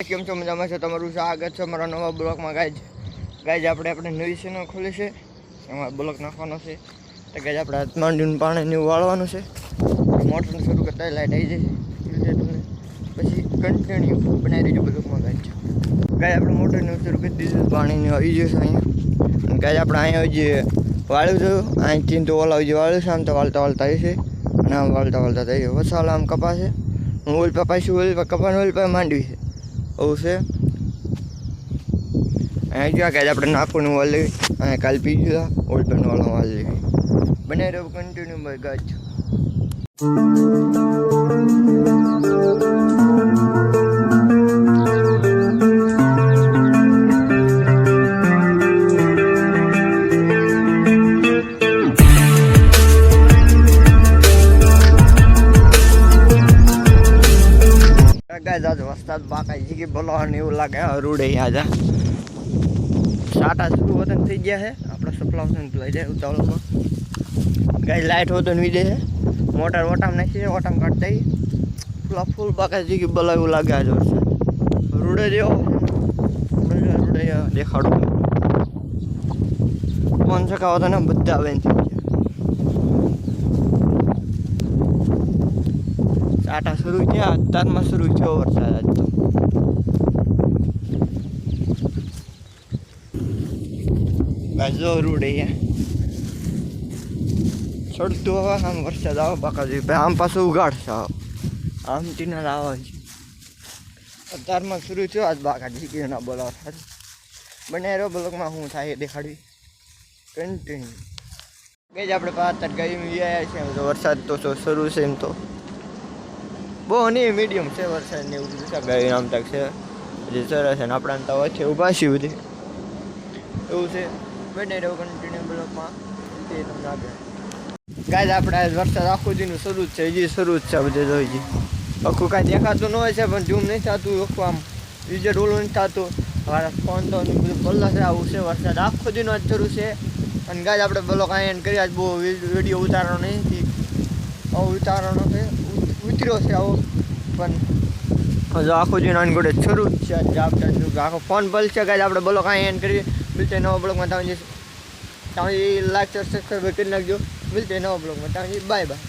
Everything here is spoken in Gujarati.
કેમ છો? મજામાં છે? તમારું સ્વાગત છે મારા નવા બ્લોગમાં. ગાઈજ આપણે નવી ચેનલ ખોલી છે, એમાં બ્લોગ નાખવાનો છે. તો ગાઈજ આપણે હાથમાં પાણી વાળવાનું છે. મોટર શરૂ કરતા લાઈટ આવી જાય તમને પછી કન્ટિન્યુ બનાવી દેજો બ્લોગમાં. ગાઈજ આપણે મોટરનું શરૂ કરી દીધું, પાણીનું આવી જશે અહીંયા. અને ગાઈજ આપણે અહીંયા જે વાળ્યું જોયું, અહીંથી તો ઓલા જે વાળ્યું છે, આમ તો વાળતા આવી છે, અને આમ વાળતા થઈ છે. વસાલા આમ કપાશે, ઓલ પર પાછું ઓલ પર કપાનું ઓલ પર માંડવી છે. એવું છે. અહીંયા જ્યાં કાલે આપણે નાખવાનું વાળ લેવી, અહીંયા કાલે પી ગયું ઓલ પર વાળા વાળ લેવી. બને રહ્યો કન્ટિન્યુ ભાઈ ગાજ. વરસાદ બાકાઈ છે કે બોલાવાનું એવું લાગે રૂડે આજે સાટા શરૂ વતન થઈ ગયા છે. આપણે સપ્લાવશન લઈ જાય ઉતાવળમાં. ગાય લાઇટ હોતો ને વિજય છે, મોટર ઓટામ નાખી છે, ઓટામ કાઢતા ફૂલ બાકાઈ છે કે બોલા એવું લાગે આજે વરસાદ રૂડે જેવો રૂડે દેખાડું ફોન ચકાવો તો ને બધા આવે ને સાટા શરૂ થયા, અત્યારમાં શરૂ થયો વરસાદ. આજ તો ગાજો રૂડે ચડતું હવે આમ વરસાદ આવે બાકા જોઈએ ભાઈ. આમ પાછું ઉગાડશે આમ ટીના આવે છે. અત્યારમાં શરૂ થયો આજ બાકા જીકી ના બોલાવ થાય. બને રહ્યો બ્લોકમાં શું થાય એ દેખાડવી કન્ટિન્યુ. ગઈ જ આપણે પાછળ ગઈ આવ્યા છે. તો વરસાદ તો શરૂ છે, એમ તો બહુ નહીં મીડિયમ છે વરસાદ ને એવું ગઈ આમ તક છે હજી સરસ છે. ને આપણા તો વચ્ચે ઊભા છીએ બધી એવું છે. બને રહ્યો કન્ટિન્યુ બ્લોકમાં એ તમને આગળ. ગાય આપણે વરસાદ આખું દીનું શરૂ જ છે, હજી શરૂ જ છે. બધે જોઈ જી આખું કાંઈ દેખાતું ન હોય છે, પણ ઝૂમ નહીં થતું આખું, આમ વિજય ઓલું નથી થતું. મારા ફોન તો બધું બોલતા છે. આવું છે વરસાદ આખું દીનો જ શરૂ છે. અને ગાય આપણે બ્લોક અહીંયા એન્ડ કરી. આજ બહુ વિડીયો ઉતારવાનો નહીં, આવો ઉતારવાનો છે, ઉતર્યો છે આવો. પણ હજુ આખું દિન આનગોડે શરૂ જ છે. આખો ફોન બલ છે. ગાય આપણે બ્લોગ અહીંયા એન્ડ કરીએ. મિલતે નવા બ્લોગમાં તમે લાઈક સબસ્ક્રાઈબ કરી નાખજો. મિલતે નવા બ્લોગમાં તમે બાય બાય.